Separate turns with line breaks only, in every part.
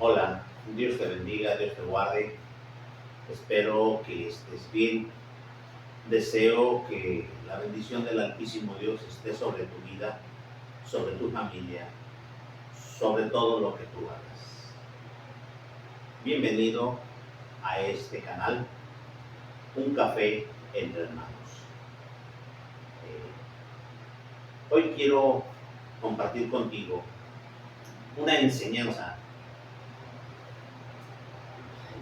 Hola, Dios te bendiga, Dios te guarde. Espero que estés bien. Deseo que la bendición del Altísimo Dios esté sobre tu vida, sobre tu familia, sobre todo lo que tú hagas. Bienvenido a este canal, Un Café entre Hermanos. Hoy quiero compartir contigo una enseñanza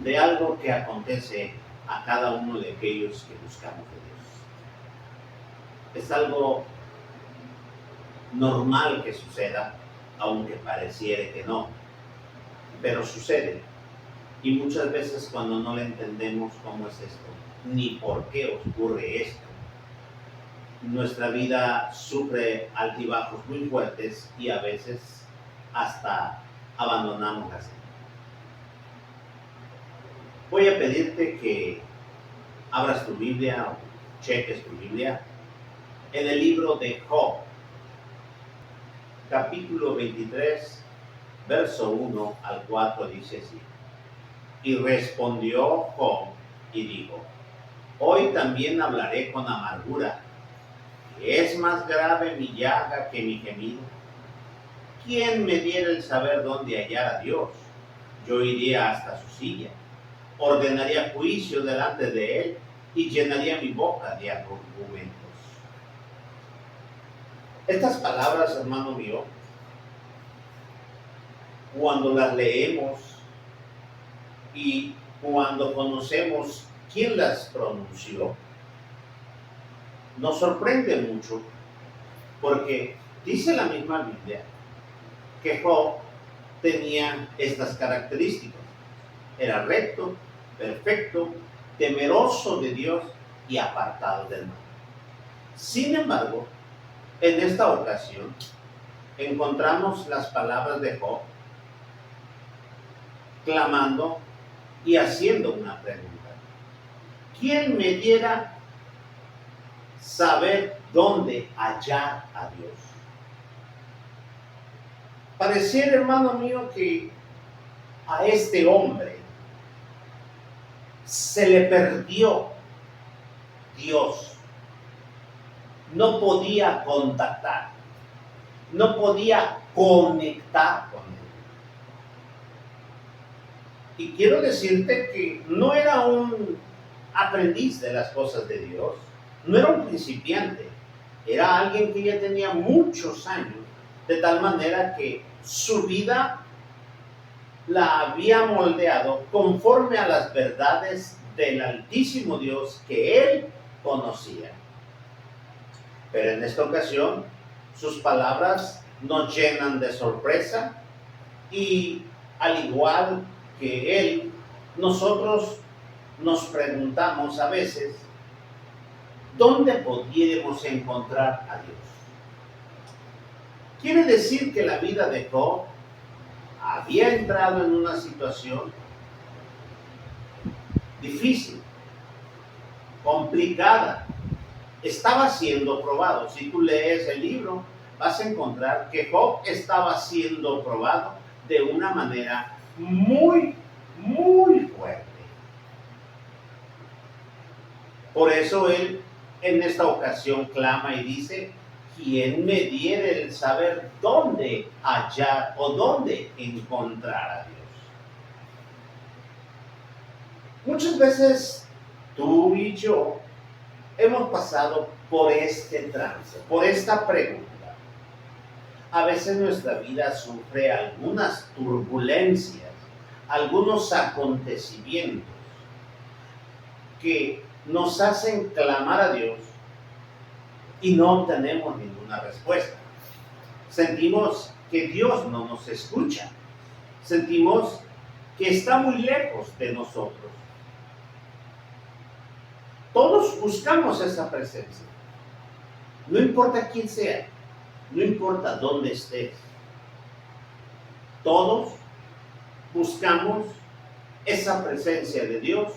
de algo que acontece a cada uno de aquellos que buscamos de Dios. Es algo normal que suceda, aunque pareciere que no, pero sucede. Y muchas veces cuando no le entendemos cómo es esto, ni por qué ocurre esto, nuestra vida sufre altibajos muy fuertes y a veces hasta abandonamos la senda. Voy a pedirte que abras tu Biblia o cheques tu Biblia en el libro de Job, capítulo 23, verso 1 al 4, dice así. Y respondió Job y dijo: hoy también hablaré con amargura, que es más grave mi llaga que mi gemido. ¿Quién me diera el saber dónde hallar a Dios? Yo iría hasta su silla, ordenaría juicio delante de él y llenaría mi boca de argumentos. Estas palabras, hermano mío, cuando las leemos y cuando conocemos quién las pronunció, nos sorprende mucho, porque dice la misma Biblia que Job tenía estas características. Era recto, perfecto, temeroso de Dios y apartado del mal. Sin embargo, en esta ocasión encontramos las palabras de Job clamando y haciendo una pregunta. ¿Quién me diera saber dónde hallar a Dios? Pareciera, hermano mío, que a este hombre se le perdió Dios. No podía contactar, no podía conectar con él. Y quiero decirte que no era un aprendiz de las cosas de Dios, no era un principiante, era alguien que ya tenía muchos años, de tal manera que su vida la había moldeado conforme a las verdades del Altísimo Dios que él conocía. Pero en esta ocasión, sus palabras nos llenan de sorpresa y al igual que él, nosotros nos preguntamos a veces, ¿dónde podríamos encontrar a Dios? Quiere decir que la vida de Job había entrado en una situación difícil, complicada, estaba siendo probado. Si tú lees el libro, vas a encontrar que Job estaba siendo probado de una manera muy, muy fuerte. Por eso él en esta ocasión clama y dice: ¿quién me diere el saber dónde hallar o dónde encontrar a Dios? Muchas veces tú y yo hemos pasado por este trance, por esta pregunta. A veces nuestra vida sufre algunas turbulencias, algunos acontecimientos que nos hacen clamar a Dios y no obtenemos ninguna respuesta. Sentimos que Dios no nos escucha. Sentimos que está muy lejos de nosotros. Todos buscamos esa presencia. No importa quién sea, no importa dónde estés. Todos buscamos esa presencia de Dios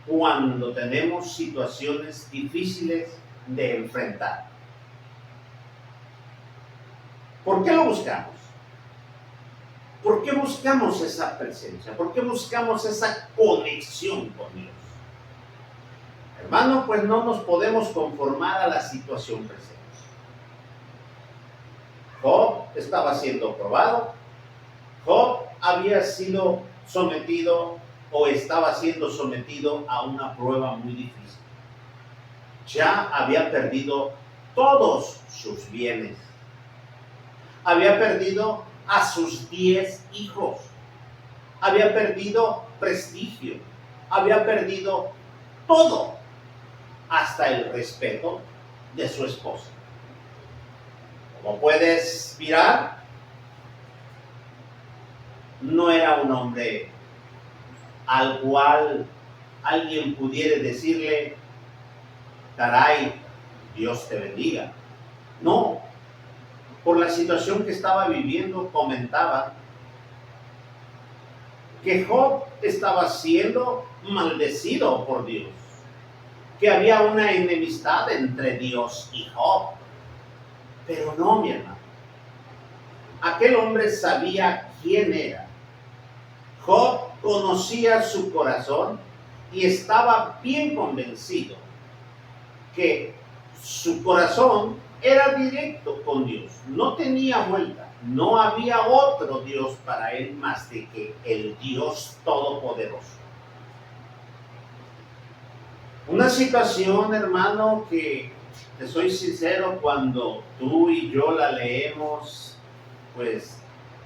cuando tenemos situaciones difíciles de enfrentar. ¿Por qué lo buscamos? ¿Por qué buscamos esa presencia? ¿Por qué buscamos esa conexión con Dios? Hermano, pues no nos podemos conformar a la situación presente. Job estaba siendo probado. Job había sido sometido o estaba siendo sometido a una prueba muy difícil. Ya había perdido todos sus bienes. Había perdido a sus 10 hijos. Había perdido prestigio. Había perdido todo, hasta el respeto de su esposa. Como puedes mirar, no era un hombre al cual alguien pudiera decirle, caray, Dios te bendiga. No, por la situación que estaba viviendo, comentaba que Job estaba siendo maldecido por Dios, que había una enemistad entre Dios y Job. Pero no, mi hermano. Aquel hombre sabía quién era. Job conocía su corazón y estaba bien convencido que su corazón era directo con Dios. No tenía vuelta. No había otro Dios para él más de que el Dios Todopoderoso. Una situación, hermano, que te soy sincero, cuando tú y yo la leemos, pues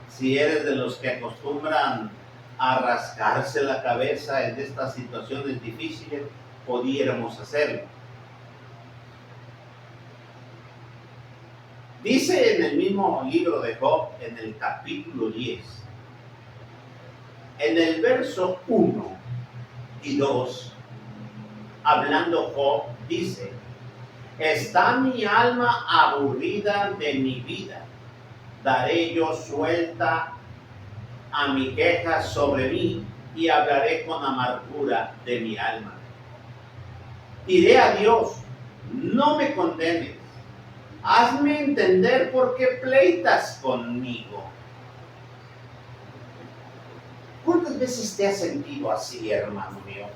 si eres de los que acostumbran a rascarse la cabeza en estas situaciones difíciles, pudiéramos hacerlo. Dice en el mismo libro de Job, en el capítulo 10, en el verso 1 y 2, hablando Job, dice: está mi alma aburrida de mi vida, daré yo suelta a mi queja sobre mí y hablaré con amargura de mi alma. Diré a Dios, no me condenes, hazme entender por qué pleitas conmigo. ¿Cuántas veces te has sentido así, hermano mío?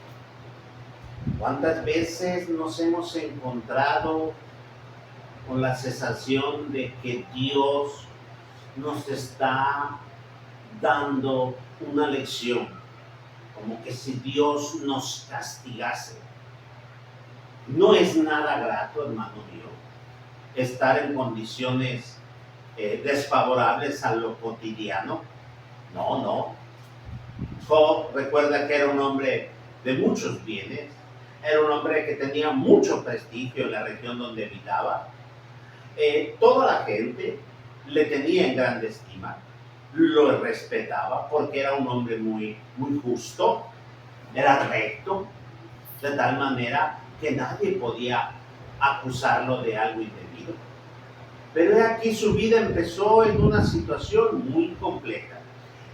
¿Cuántas veces nos hemos encontrado con la sensación de que Dios nos está dando una lección, como que si Dios nos castigase? No es nada grato, hermano mío, estar en condiciones desfavorables a lo cotidiano. No. Job, recuerda que era un hombre de muchos bienes, era un hombre que tenía mucho prestigio en la región donde habitaba. Toda la gente le tenía en grande estima, lo respetaba porque era un hombre muy justo, era recto, de tal manera que nadie podía acusarlo de algo indebido. Pero aquí su vida empezó en una situación muy compleja.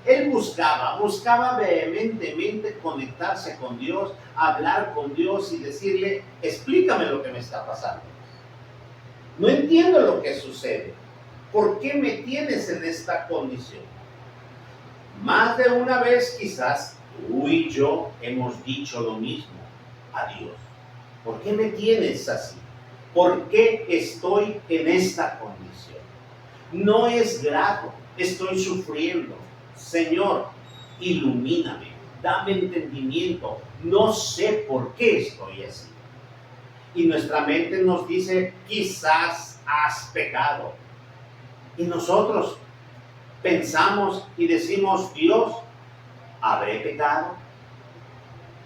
Él buscaba vehementemente conectarse con Dios, hablar con Dios y decirle, explícame lo que me está pasando. No entiendo lo que sucede. ¿Por qué me tienes en esta condición? Más de una vez quizás tú y yo hemos dicho lo mismo a Dios. ¿Por qué me tienes así? ¿Por qué estoy en esta condición? No es grato, estoy sufriendo. Señor, ilumíname, dame entendimiento, no sé por qué estoy así. Y nuestra mente nos dice, quizás has pecado. Y nosotros pensamos y decimos, Dios, ¿habré pecado?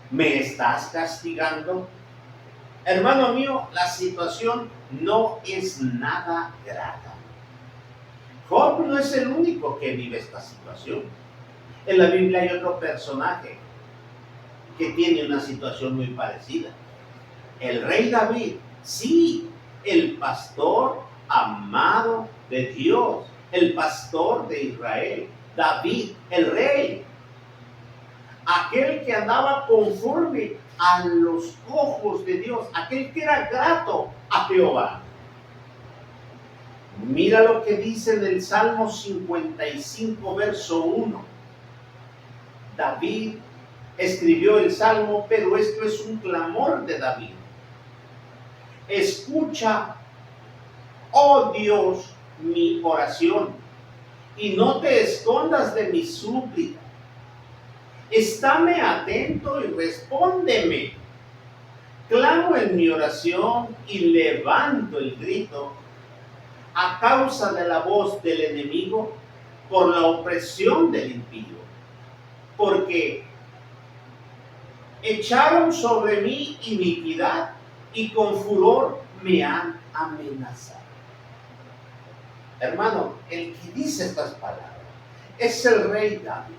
¿Me estás castigando? Hermano mío, la situación no es nada grata. Job no es el único que vive esta situación. En la Biblia hay otro personaje que tiene una situación muy parecida. El rey David, sí, el pastor amado de Dios, el pastor de Israel, David, el rey, aquel que andaba conforme a los ojos de Dios, aquel que era grato a Jehová. Mira lo que dice en el Salmo 55, verso 1. David escribió el Salmo, pero esto es un clamor de David. Escucha, oh Dios, mi oración, y no te escondas de mi súplica. Estáme atento y respóndeme. Clamo en mi oración y levanto el grito a causa de la voz del enemigo, por la opresión del impío, porque echaron sobre mí iniquidad y con furor me han amenazado. Hermano, el que dice estas palabras es el rey David.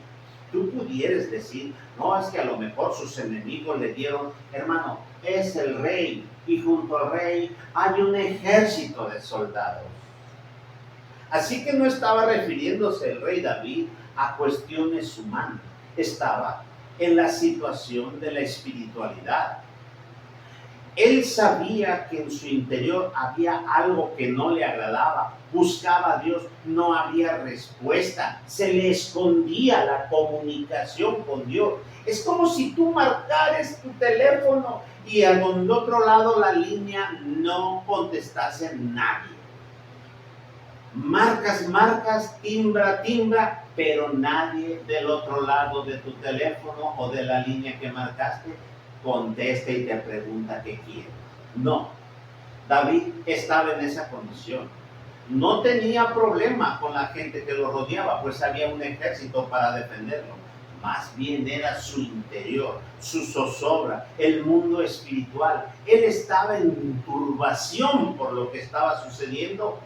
Tú pudieras decir, no, es que a lo mejor sus enemigos le dieron, hermano, es el rey y junto al rey hay un ejército de soldados. Así que no estaba refiriéndose el rey David a cuestiones humanas, estaba en la situación de la espiritualidad. Él sabía que en su interior había algo que no le agradaba, buscaba a Dios, no había respuesta, se le escondía la comunicación con Dios. Es como si tú marcares tu teléfono y al otro lado la línea no contestase nadie. Marcas, timbra, pero nadie del otro lado de tu teléfono o de la línea que marcaste contesta y te pregunta qué quiere. No, David estaba en esa condición. No tenía problema con la gente que lo rodeaba, pues había un ejército para defenderlo. Más bien era su interior, su zozobra, el mundo espiritual. Él estaba en turbación por lo que estaba sucediendo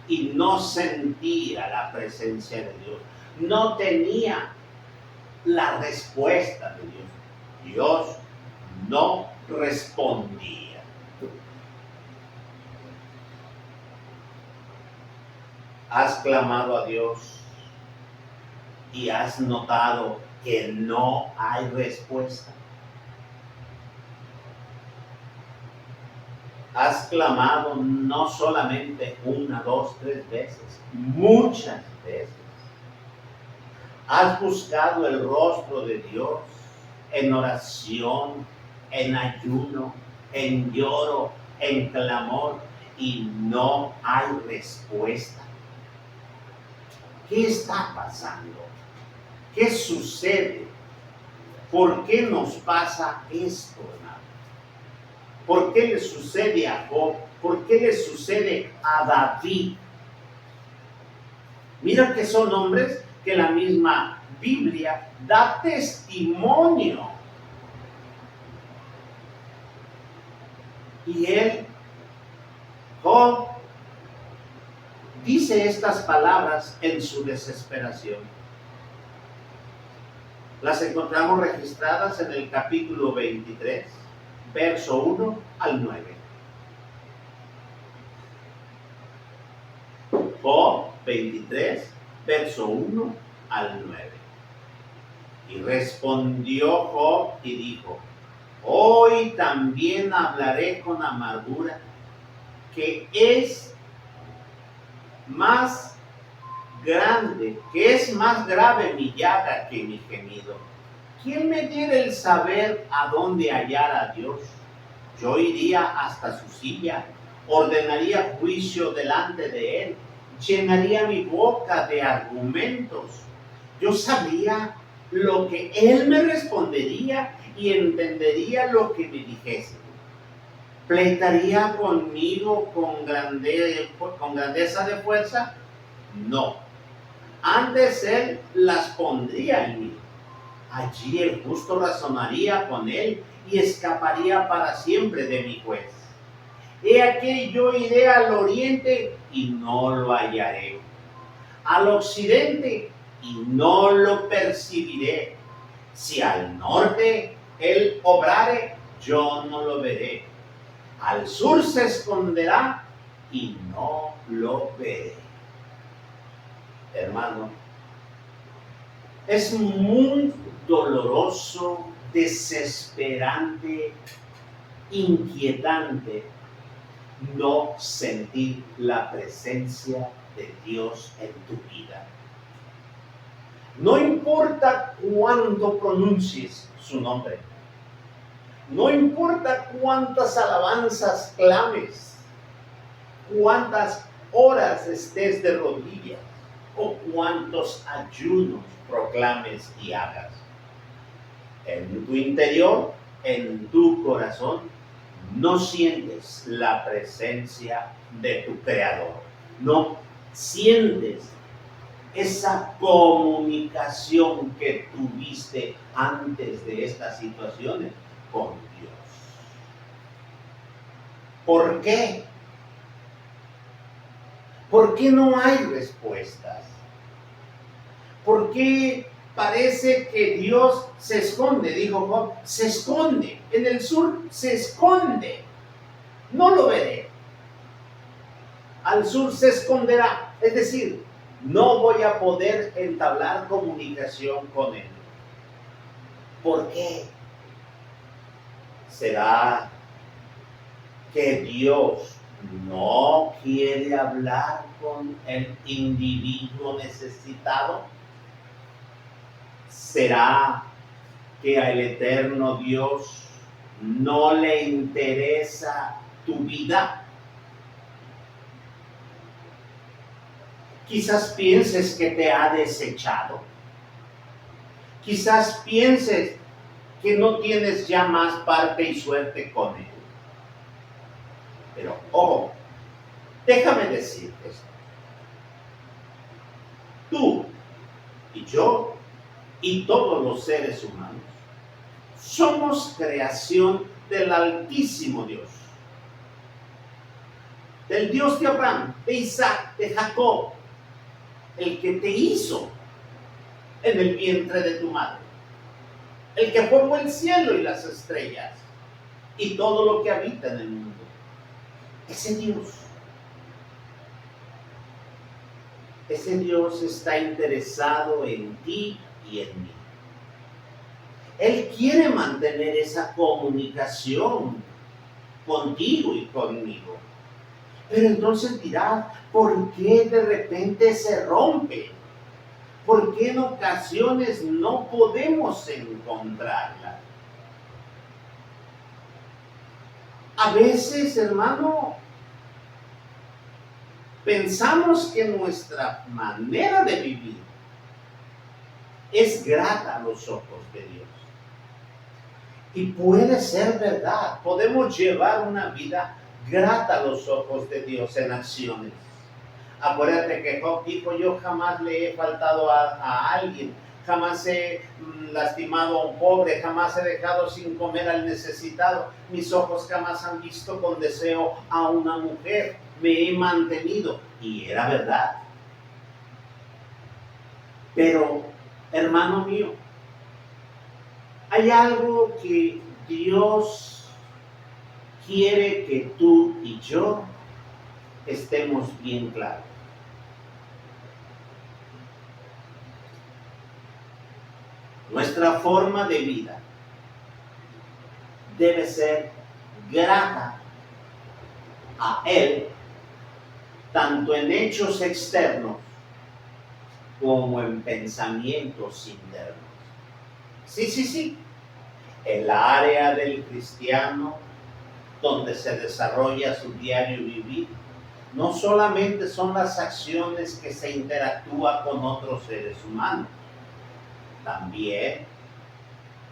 y no sentía la presencia de Dios. No tenía la respuesta de Dios. Dios no respondía. Has clamado a Dios y has notado que no hay respuesta. Has clamado no solamente una, dos, tres veces, muchas veces. Has buscado el rostro de Dios en oración, en ayuno, en lloro, en clamor, y no hay respuesta. ¿Qué está pasando? ¿Qué sucede? ¿Por qué nos pasa esto, hermano? ¿Por qué le sucede a Job? ¿Por qué le sucede a David? Mira que son hombres que la misma Biblia da testimonio. Y Job, dice estas palabras en su desesperación. Las encontramos registradas en el capítulo 23, verso 1 al 9. Job 23, verso 1 al 9. Y respondió Job y dijo: hoy también hablaré con amargura, que es más grave mi llaga que mi gemido. ¿Quién me diera el saber a dónde hallar a Dios? Yo iría hasta su silla, ordenaría juicio delante de él, llenaría mi boca de argumentos. Yo sabría lo que él me respondería y entendería lo que me dijese. ¿Pleitaría conmigo con grandeza de fuerza? No. Antes él las pondría en mí. Allí el justo razonaría con él y escaparía para siempre de mi juez. He aquí yo iré al oriente y no lo hallaré, al occidente y no lo percibiré. Si al norte él obrare, yo no lo veré. Al sur se esconderá y no lo veré. Hermano, es muy doloroso, desesperante, inquietante no sentir la presencia de Dios en tu vida. No importa cuánto pronuncies su nombre, no importa cuántas alabanzas clames, cuántas horas estés de rodillas o cuántos ayunos proclames y hagas. En tu interior, en tu corazón, no sientes la presencia de tu Creador. No sientes esa comunicación que tuviste antes de estas situaciones con Dios. ¿Por qué? ¿Por qué no hay respuestas? ¿Por qué parece que Dios se esconde? Dijo Job, se esconde. En el sur se esconde. No lo veré. Al sur se esconderá. Es decir, no voy a poder entablar comunicación con Él. ¿Por qué? ¿Será que Dios no quiere hablar con el individuo necesitado? ¿Será que al eterno Dios no le interesa tu vida? Quizás pienses que te ha desechado. Quizás pienses que no tienes ya más parte y suerte con Él. Pero, ojo, déjame decirte esto. Tú y yo y todos los seres humanos somos creación del Altísimo Dios. Del Dios de Abraham, de Isaac, de Jacob, el que te hizo en el vientre de tu madre, el que formó el cielo y las estrellas y todo lo que habita en el mundo. Ese Dios está interesado en ti y en mí. Él quiere mantener esa comunicación contigo y conmigo. Pero entonces dirás, ¿por qué de repente se rompe? ¿Por qué en ocasiones no podemos encontrarla? A veces, hermano, pensamos que nuestra manera de vivir es grata a los ojos de Dios. Y puede ser verdad, podemos llevar una vida grata a los ojos de Dios en acciones. Acuérdate que Job dijo, yo jamás le he faltado a alguien, jamás he lastimado a un pobre, jamás he dejado sin comer al necesitado, mis ojos jamás han visto con deseo a una mujer, me he mantenido. Y era verdad. Pero, hermano mío, hay algo que Dios quiere que tú y yo estemos bien claros. Nuestra forma de vida debe ser grata a Él, tanto en hechos externos como en pensamientos internos. Sí. El área del cristiano donde se desarrolla su diario vivir no solamente son las acciones que se interactúa con otros seres humanos, también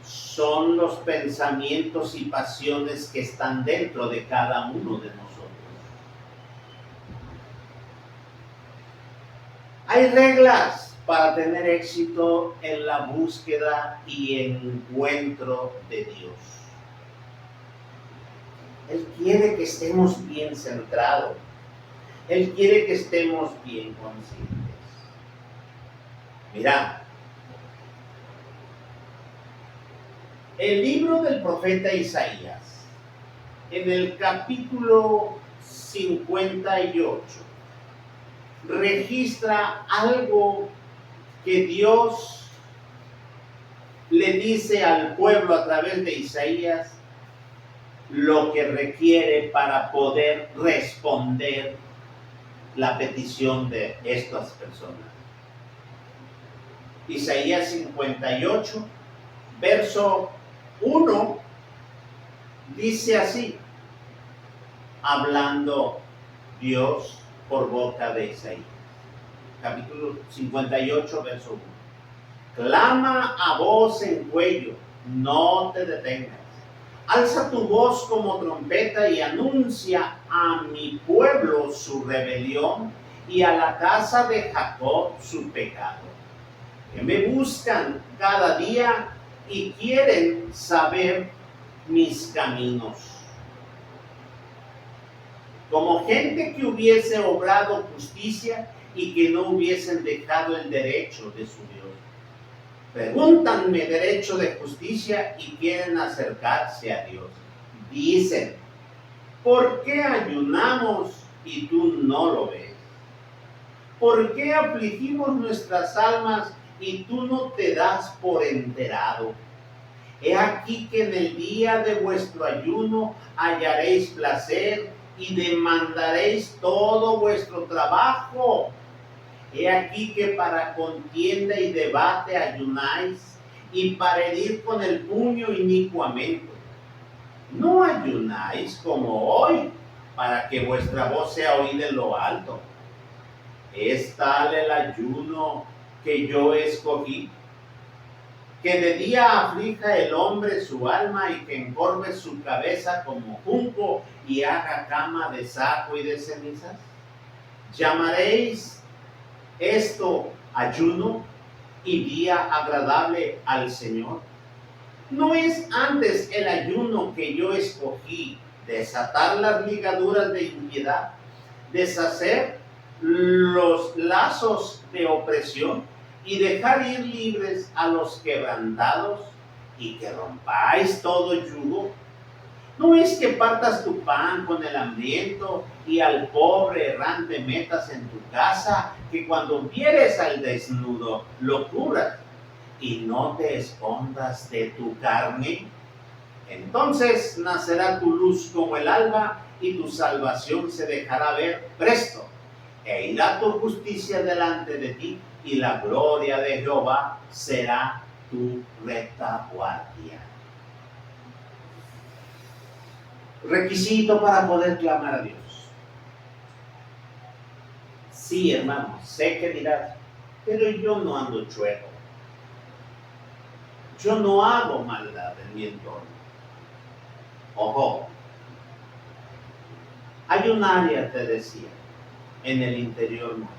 son los pensamientos y pasiones que están dentro de cada uno de nosotros. Hay reglas para tener éxito en la búsqueda y encuentro de Dios. Él quiere que estemos bien centrados. Él quiere que estemos bien conscientes. Mira, el libro del profeta Isaías, en el capítulo 58, registra algo que Dios le dice al pueblo a través de Isaías lo que requiere para poder responder la petición de estas personas. Isaías 58, verso 1, dice así, hablando Dios por boca de Isaías. Capítulo 58, verso 1. Clama a voz en cuello, no te detengas. Alza tu voz como trompeta y anuncia a mi pueblo su rebelión y a la casa de Jacob su pecado. Que me buscan cada día y quieren saber mis caminos. Como gente que hubiese obrado justicia y que no hubiesen dejado el derecho de su Dios. Pregúntanme derecho de justicia y quieren acercarse a Dios. Dicen, ¿por qué ayunamos y tú no lo ves? ¿Por qué afligimos nuestras almas y tú no te das por enterado? He aquí que en el día de vuestro ayuno hallaréis placer y demandaréis todo vuestro trabajo. He aquí que para contienda y debate ayunáis y para herir con el puño inicuamente. No ayunáis como hoy para que vuestra voz sea oída en lo alto. Es tal el ayuno que yo escogí, que de día aflija el hombre su alma y que encorve su cabeza como junco y haga cama de saco y de cenizas. ¿Llamaréis esto ayuno y día agradable al Señor? ¿No es antes el ayuno que yo escogí desatar las ligaduras de impiedad, deshacer los lazos de opresión y dejar ir libres a los quebrantados y que rompáis todo yugo? ¿No es que partas tu pan con el hambriento y al pobre errante metas en tu casa, que cuando vieres al desnudo lo cubras y no te escondas de tu carne? Entonces nacerá tu luz como el alba y tu salvación se dejará ver presto, e irá tu justicia delante de ti y la gloria de Jehová será tu retaguardia. Requisito para poder clamar a Dios. Sí, hermano, sé que dirás, pero yo no ando chueco. Yo no hago maldad en mi entorno. Ojo, hay un área, te decía, en el interior nuestro,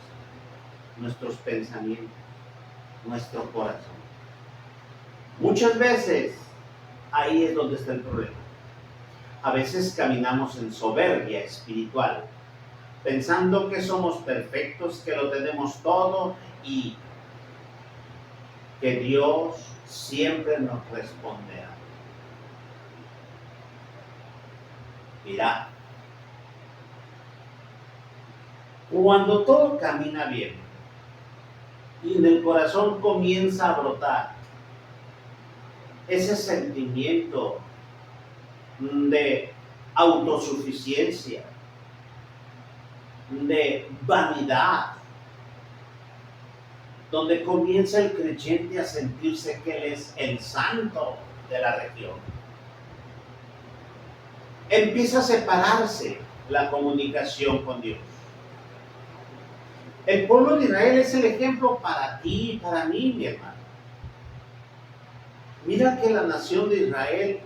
nuestros pensamientos, nuestro corazón. Muchas veces ahí es donde está el problema. A veces caminamos en soberbia espiritual, pensando que somos perfectos, que lo tenemos todo y que Dios siempre nos responderá. Mira, cuando todo camina bien y en el corazón comienza a brotar ese sentimiento de autosuficiencia, de vanidad, donde comienza el creyente a sentirse que él es el santo de la región. Empieza a separarse la comunicación con Dios. El pueblo de Israel es el ejemplo para ti y para mí, mi hermano. Mira que la nación de Israel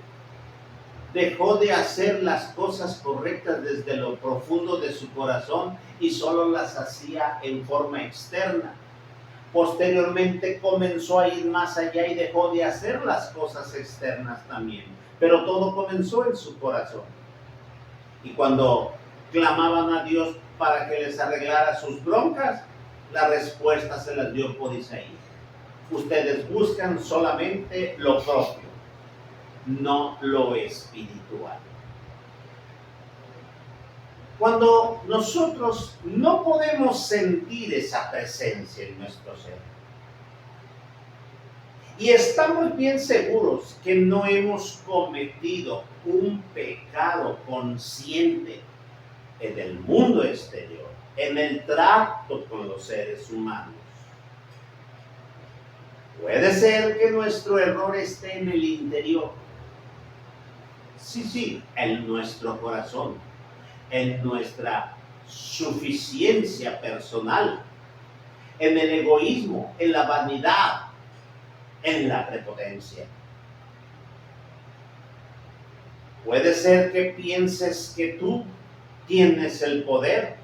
dejó de hacer las cosas correctas desde lo profundo de su corazón y solo las hacía en forma externa. Posteriormente comenzó a ir más allá y dejó de hacer las cosas externas también. Pero todo comenzó en su corazón. Y cuando clamaban a Dios para que les arreglara sus broncas, la respuesta se las dio por Isaías. Ustedes buscan solamente lo propio, no lo espiritual. Cuando nosotros no podemos sentir esa presencia en nuestro ser, Y estamos bien seguros que no hemos cometido un pecado consciente en el mundo exterior, en el trato con los seres humanos. Puede ser que nuestro error esté en el interior. Sí, en nuestro corazón, en nuestra suficiencia personal, en el egoísmo, en la vanidad, en la prepotencia. Puede ser que pienses que tú tienes el poder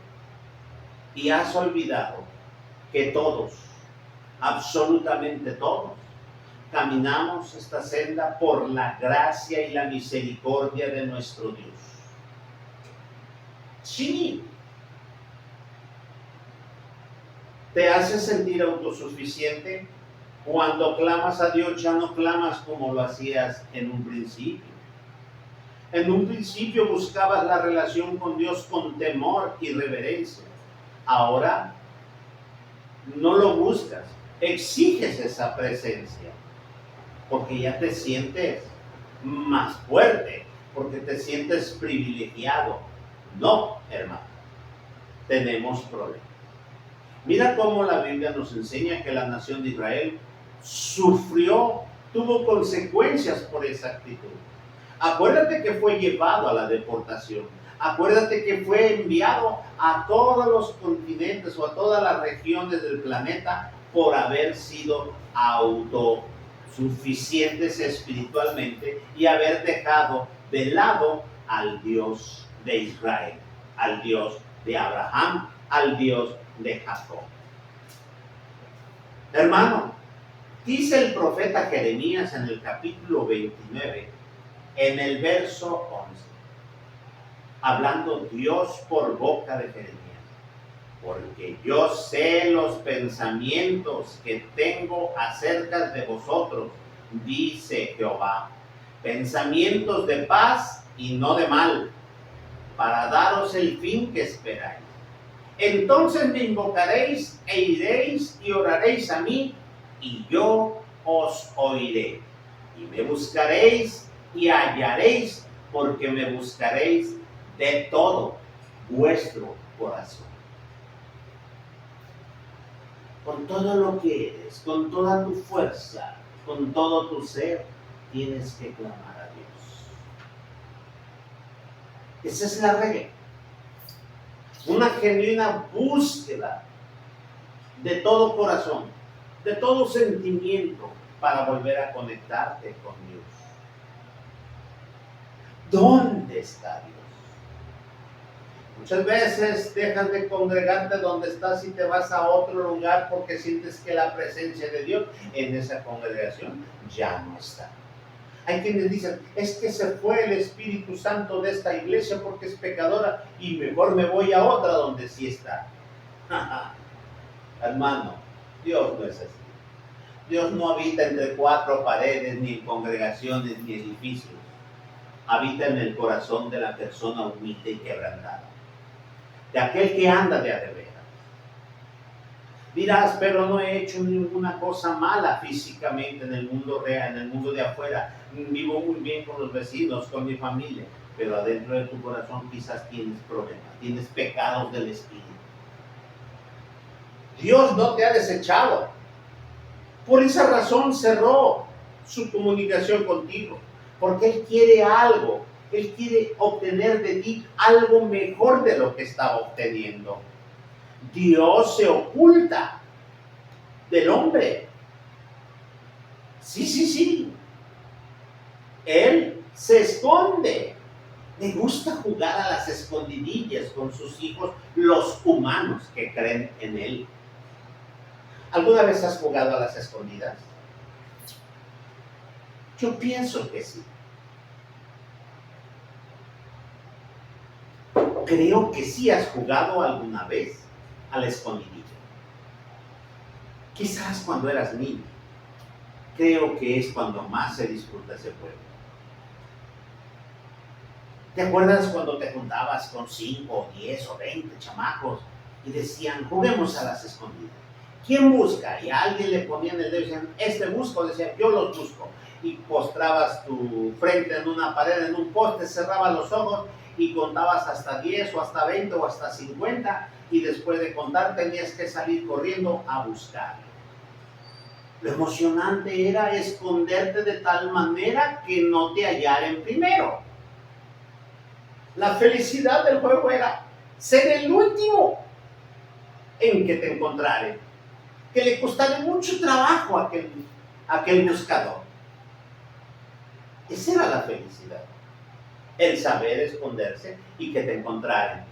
y has olvidado que todos, absolutamente todos, caminamos esta senda por la gracia y la misericordia de nuestro Dios. Sí. ¿Te hace sentir autosuficiente? Cuando clamas a Dios ya no clamas como lo hacías en un principio. En un principio buscabas la relación con Dios con temor y reverencia. Ahora no lo buscas, exiges esa presencia, porque ya te sientes más fuerte, porque te sientes privilegiado. No, hermano, tenemos problemas. Mira cómo la Biblia nos enseña que la nación de Israel sufrió, tuvo consecuencias por esa actitud. Acuérdate que fue llevado a la deportación. Acuérdate que fue enviado a todos los continentes o a todas las regiones del planeta por haber sido autosuficientes espiritualmente y haber dejado de lado al Dios de Israel, al Dios de Abraham, al Dios de Jacob. Hermano, dice el profeta Jeremías en el capítulo 29, en el verso 11, hablando Dios por boca de Jeremías: porque yo sé los pensamientos que tengo acerca de vosotros, dice Jehová, pensamientos de paz y no de mal, para daros el fin que esperáis. Entonces me invocaréis e iréis y oraréis a mí, y yo os oiré. Y me buscaréis y hallaréis, porque me buscaréis de todo vuestro corazón. Con todo lo que eres, con toda tu fuerza, con todo tu ser, tienes que clamar a Dios. Esa es la regla. Una genuina búsqueda de todo corazón, de todo sentimiento, para volver a conectarte con Dios. ¿Dónde está Dios? Muchas veces dejas de congregarte donde estás y te vas a otro lugar porque sientes que la presencia de Dios en esa congregación ya no está. Hay quienes dicen: es que se fue el Espíritu Santo de esta iglesia porque es pecadora y mejor me voy a otra donde sí está. Hermano, Dios no es así. Dios no habita entre cuatro paredes, ni en congregaciones, ni edificios. Habita en el corazón de la persona humilde y quebrantada, de aquel que anda de a de veras. Dirás: pero no he hecho ninguna cosa mala físicamente en el mundo real, en el mundo de afuera. Vivo muy bien con los vecinos, con mi familia. Pero adentro de tu corazón quizás tienes problemas, tienes pecados del espíritu. Dios no te ha desechado. Por esa razón cerró su comunicación contigo, porque Él quiere algo. Él quiere obtener de ti algo mejor de lo que estaba obteniendo. Dios se oculta del hombre. Sí. Él se esconde. Le gusta jugar a las escondidillas con sus hijos, los humanos que creen en Él. ¿Alguna vez has jugado a las escondidas? Yo pienso que sí. Creo que sí has jugado alguna vez a la escondidilla. Quizás cuando eras niño. Creo que es cuando más se disfruta ese juego. ¿Te acuerdas cuando te juntabas con 5, 10 o 20 chamacos y decían: juguemos a las escondidas? ¿quién busca? Y a alguien le ponían el dedo y decían, este busco, decía, yo los busco. Y postrabas tu frente en una pared, en un poste, cerrabas los ojos y contabas hasta 10 o hasta 20 o hasta 50 y después de contar tenías que salir corriendo a buscarlo. Lo emocionante era esconderte de tal manera que no te hallaren primero. La felicidad del juego era ser el último en que te encontraren, que le costara mucho trabajo a aquel buscador. Esa era la felicidad, el saber esconderse y que te encontraren.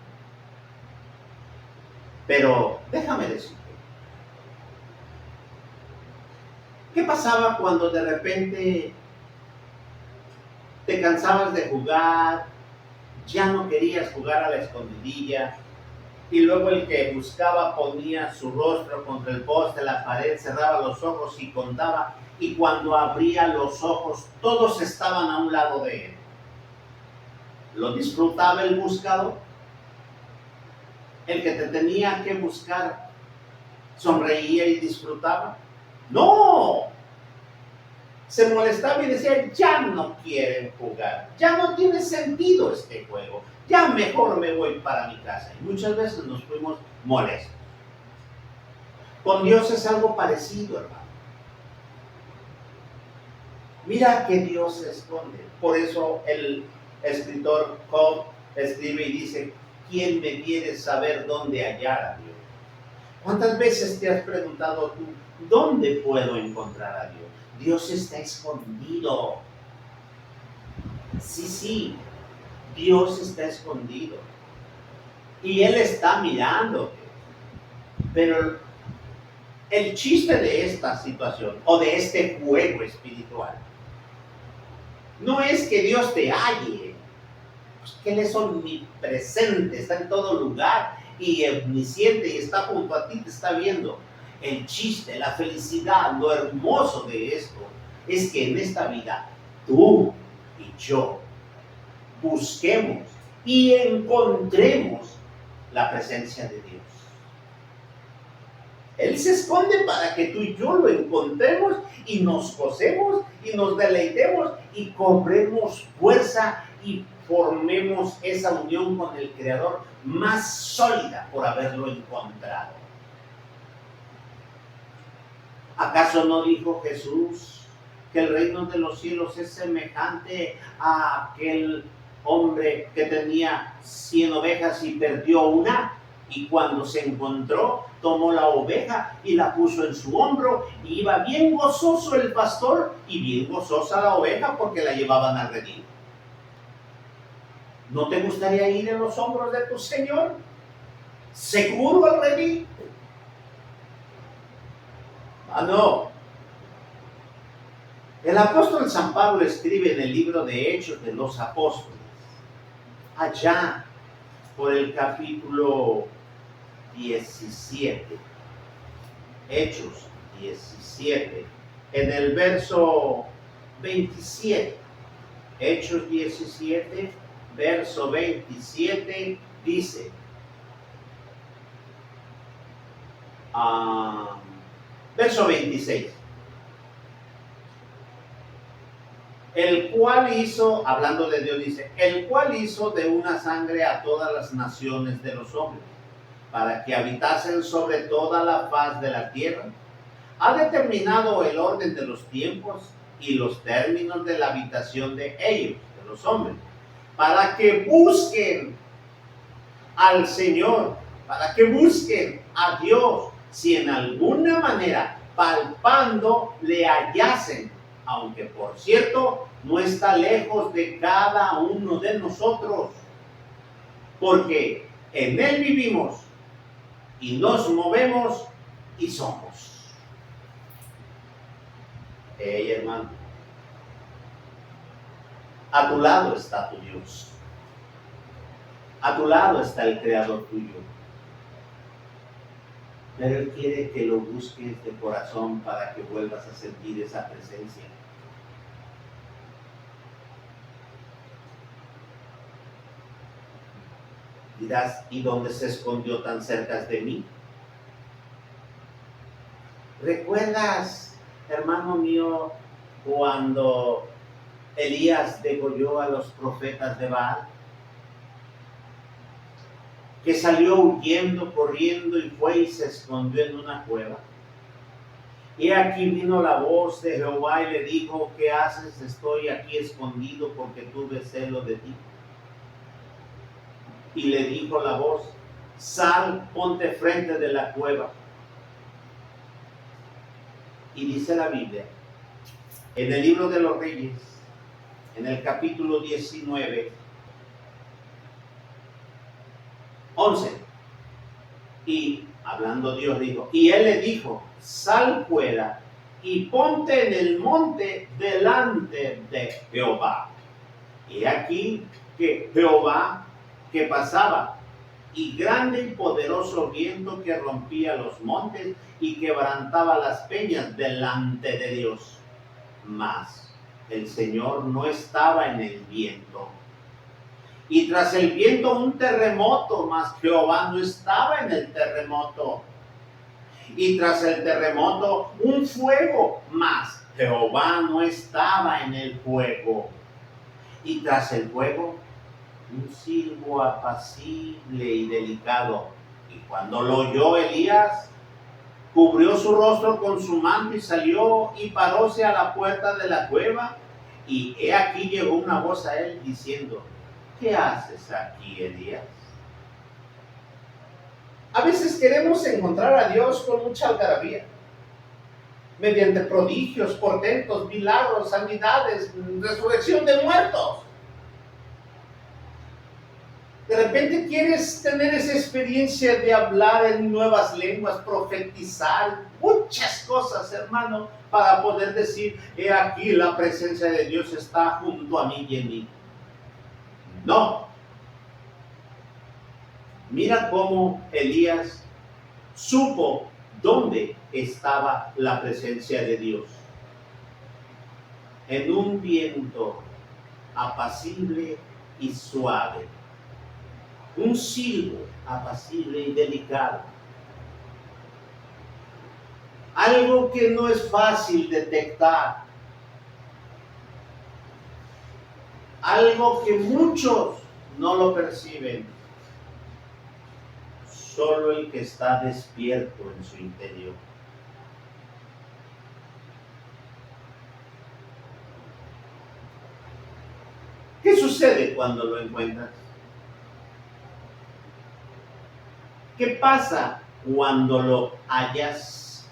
Pero déjame decirte, ¿qué pasaba cuando de repente te cansabas de jugar, ya no querías jugar a la escondidilla, y luego el que buscaba ponía su rostro contra el poste, la pared, cerraba los ojos y contaba, y cuando abría los ojos todos estaban a un lado de él? ¿Lo disfrutaba el buscador? ¿El que te tenía que buscar sonreía y disfrutaba? ¡No! Se molestaba y decía, ya no quieren jugar, ya no tiene sentido este juego, ya mejor me voy para mi casa. Y muchas veces nos fuimos molestos. Con Dios es algo parecido, hermano. Mira que Dios se esconde. Por eso el escritor Job escribe y dice, ¿quién me quiere saber dónde hallar a Dios? ¿Cuántas veces te has preguntado tú, dónde puedo encontrar a Dios? Dios está escondido. Sí, Dios está escondido. Y Él está mirándote. Pero el chiste de esta situación o de este juego espiritual no es que Dios te halle, pues que Él es omnipresente, está en todo lugar y omnisciente y está junto a ti, te está viendo. El chiste, la felicidad, lo hermoso de esto es que en esta vida tú y yo busquemos y encontremos la presencia de Dios. Él se esconde para que tú y yo lo encontremos y nos gocemos y nos deleitemos y cobremos fuerza y formemos esa unión con el Creador más sólida por haberlo encontrado. ¿Acaso no dijo Jesús que el reino de los cielos es semejante a aquel hombre que tenía 100 ovejas y perdió una? Y cuando se encontró, tomó la oveja y la puso en su hombro, y iba bien gozoso el pastor y bien gozosa la oveja porque la llevaban al redil. ¿No te gustaría ir en los hombros de tu Señor? ¿Seguro al redil? Ah, no. El apóstol San Pablo escribe en el libro de Hechos de los Apóstoles, allá por el capítulo 17, Hechos 17, en el verso 27, Hechos 17, verso 27, dice, verso 26, el cual hizo, hablando de Dios, dice, el cual hizo de una sangre a todas las naciones de los hombres, para que habitasen sobre toda la faz de la tierra. Ha determinado el orden de los tiempos y los términos de la habitación de ellos, de los hombres, para que busquen al Señor, para que busquen a Dios, si en alguna manera palpando le hallasen, aunque por cierto no está lejos de cada uno de nosotros, porque en Él vivimos y nos movemos y somos. Hey, hermano, a tu lado está tu Dios, a tu lado está el Creador tuyo, pero Él quiere que lo busques de corazón para que vuelvas a sentir esa presencia. Dirás, ¿y dónde se escondió tan cerca de mí? ¿Recuerdas, hermano mío, cuando Elías degolló a los profetas de Baal? Que salió huyendo, corriendo y fue y se escondió en una cueva. Y aquí vino la voz de Jehová y le dijo: ¿qué haces? Estoy aquí escondido porque tuve celo de ti. Y le dijo la voz: sal, ponte frente de la cueva. Y dice la Biblia, en el libro de los Reyes, en el capítulo 19, 11, y hablando Dios dijo, y él le dijo: sal fuera y ponte en el monte delante de Jehová. Y aquí que Jehová que pasaba, y grande y poderoso viento que rompía los montes y quebrantaba las peñas delante de Dios. Mas el Señor no estaba en el viento. Y tras el viento un terremoto, mas Jehová no estaba en el terremoto. Y tras el terremoto un fuego, mas Jehová no estaba en el fuego. Y tras el fuego un silbo apacible y delicado. Y cuando lo oyó Elías, cubrió su rostro con su manto y salió y paróse a la puerta de la cueva. Y he aquí llegó una voz a él diciendo: ¿qué haces aquí, Elías? A veces queremos encontrar a Dios con mucha algarabía, mediante prodigios, portentos, milagros, sanidades, resurrección de muertos. De repente quieres tener esa experiencia de hablar en nuevas lenguas, profetizar, muchas cosas, hermano, para poder decir: he aquí la presencia de Dios está junto a mí y en mí. No. Mira cómo Elías supo dónde estaba la presencia de Dios. En un viento apacible y suave. Un silbo apacible y delicado. Algo que no es fácil detectar. Algo que muchos no lo perciben. Solo el que está despierto en su interior. ¿Qué sucede cuando lo encuentras? ¿Qué pasa cuando lo hallas?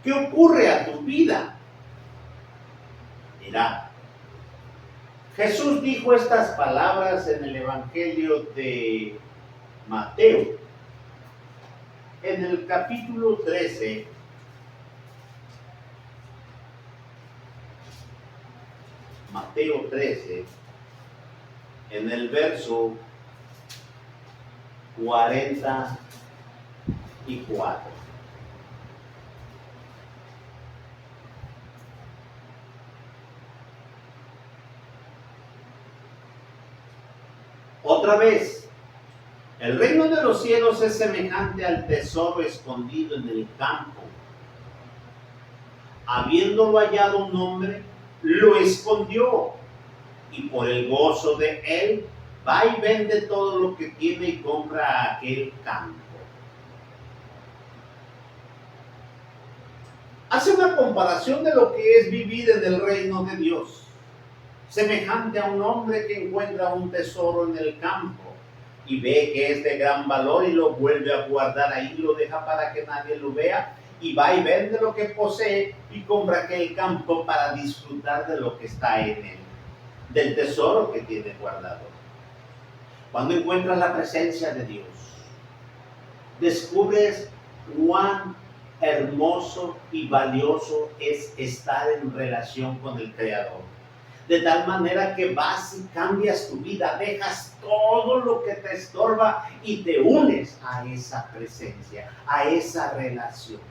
¿Qué ocurre a tu vida? Mira, Jesús dijo estas palabras en el Evangelio de Mateo, en el capítulo 13, Mateo 13, en el verso 44. Otra vez, el reino de los cielos es semejante al tesoro escondido en el campo. Habiéndolo hallado un hombre, lo escondió, y por el gozo de él, va y vende todo lo que tiene y compra aquel campo. Hace una comparación de lo que es vivir en el reino de Dios. Semejante a un hombre que encuentra un tesoro en el campo y ve que es de gran valor y lo vuelve a guardar ahí, lo deja para que nadie lo vea, y va y vende lo que posee y compra aquel campo para disfrutar de lo que está en él, del tesoro que tiene guardado. Cuando encuentras la presencia de Dios, descubres cuán hermoso y valioso es estar en relación con el Creador. De tal manera que vas y cambias tu vida, dejas todo lo que te estorba y te unes a esa presencia, a esa relación.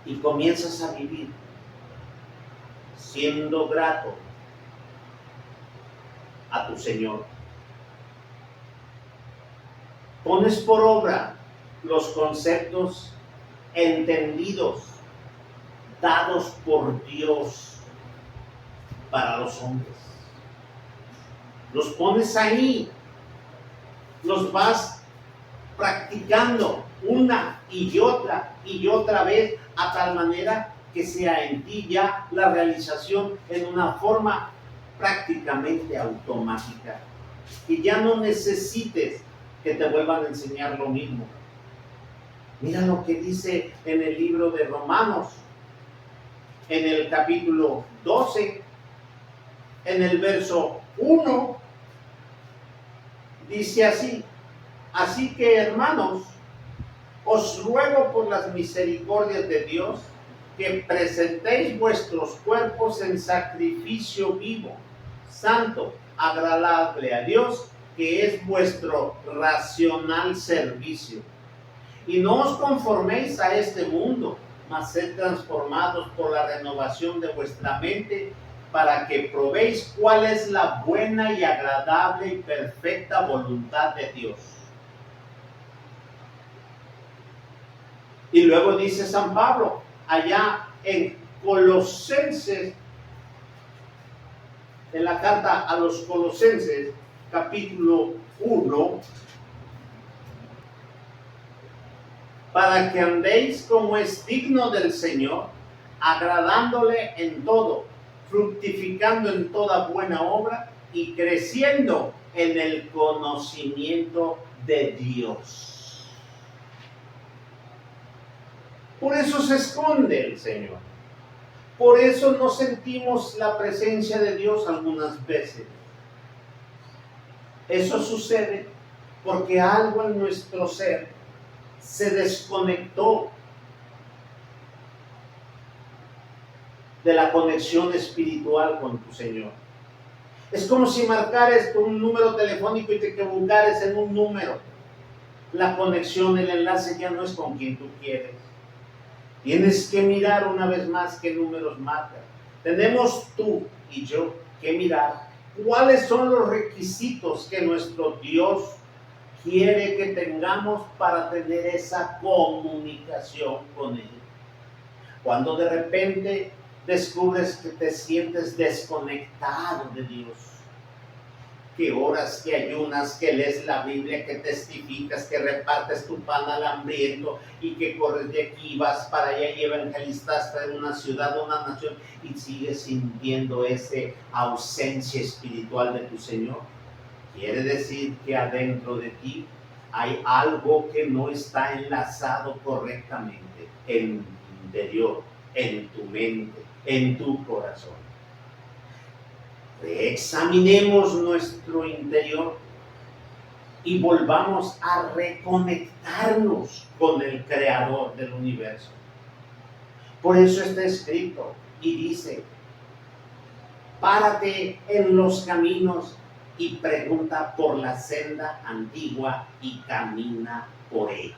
Y comienzas a vivir siendo grato a tu Señor. pones por obra los conceptos entendidos, dados por Dios para los hombres. Los pones ahí, los vas practicando una y otra vez, a tal manera que sea en ti ya la realización en una forma prácticamente automática, que ya no necesites que te vuelvan a enseñar lo mismo. Mira lo que dice en el libro de Romanos, en el capítulo 12, en el verso 1, dice así: así que, hermanos, os ruego por las misericordias de Dios que presentéis vuestros cuerpos en sacrificio vivo, santo, agradable a Dios, que es vuestro racional servicio. Y no os conforméis a este mundo, mas sed transformados por la renovación de vuestra mente, para que probéis cuál es la buena y agradable y perfecta voluntad de Dios. Y luego dice San Pablo, allá en Colosenses, en la carta a los Colosenses, capítulo 1, para que andéis como es digno del Señor, agradándole en todo, fructificando en toda buena obra y creciendo en el conocimiento de Dios. Por eso se esconde el Señor. Por eso no sentimos la presencia de Dios algunas veces. Eso sucede porque algo en nuestro ser se desconectó de la conexión espiritual con tu Señor. Es como si marcaras un número telefónico y te equivocaras en un número. La conexión, el enlace ya no es con quien tú quieres. Tienes que mirar una vez más qué números marcan. Tenemos tú y yo que mirar cuáles son los requisitos que nuestro Dios quiere que tengamos para tener esa comunicación con Él. Cuando de repente descubres que te sientes desconectado de Dios, que oras, que ayunas, que lees la Biblia, que testificas, que repartes tu pan al hambriento y que corres de aquí, vas para allá y evangelizas en una ciudad, una nación, y sigues sintiendo esa ausencia espiritual de tu Señor, quiere decir que adentro de ti hay algo que no está enlazado correctamente en tu interior, en tu mente, en tu corazón. Reexaminemos nuestro interior y volvamos a reconectarnos con el Creador del universo. Por eso está escrito y dice: párate en los caminos y pregunta por la senda antigua y camina por ella.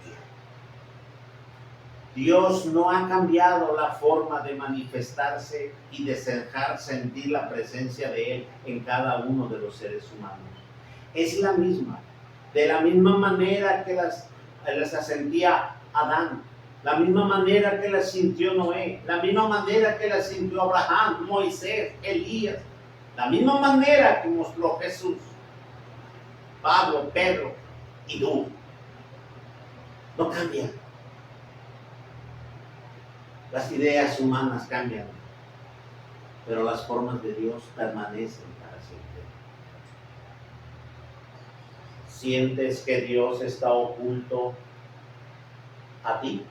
Dios no ha cambiado la forma de manifestarse y de dejar sentir la presencia de Él en cada uno de los seres humanos. Es la misma, de la misma manera que las sentía Adán, la misma manera que las sintió Noé, la misma manera que las sintió Abraham, Moisés, Elías, la misma manera que mostró Jesús, Pablo, Pedro y tú. No cambia. Las ideas humanas cambian, pero las formas de Dios permanecen para siempre. ¿Sientes que Dios está oculto a ti?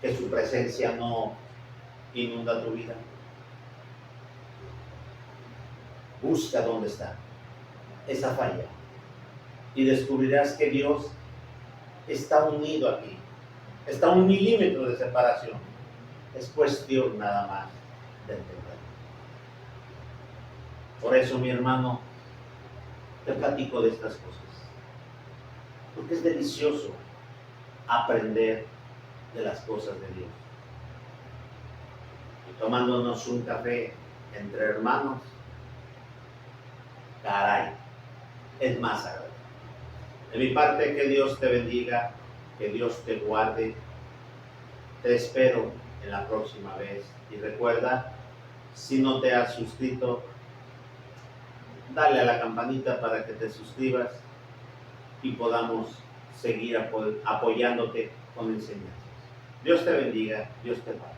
¿Que su presencia no inunda tu vida? Busca dónde está esa falla y descubrirás que Dios está unido a ti. Está a 1 milímetro de separación. Es cuestión nada más de entender. Por eso, mi hermano, te platico de estas cosas. Porque es delicioso aprender de las cosas de Dios. Y tomándonos un café entre hermanos, caray, es más agradable. De mi parte, que Dios te bendiga, que Dios te guarde. Te espero en la próxima vez. Y recuerda, si no te has suscrito, dale a la campanita para que te suscribas y podamos seguir apoyándote con enseñanzas. Dios te bendiga, Dios te guarde.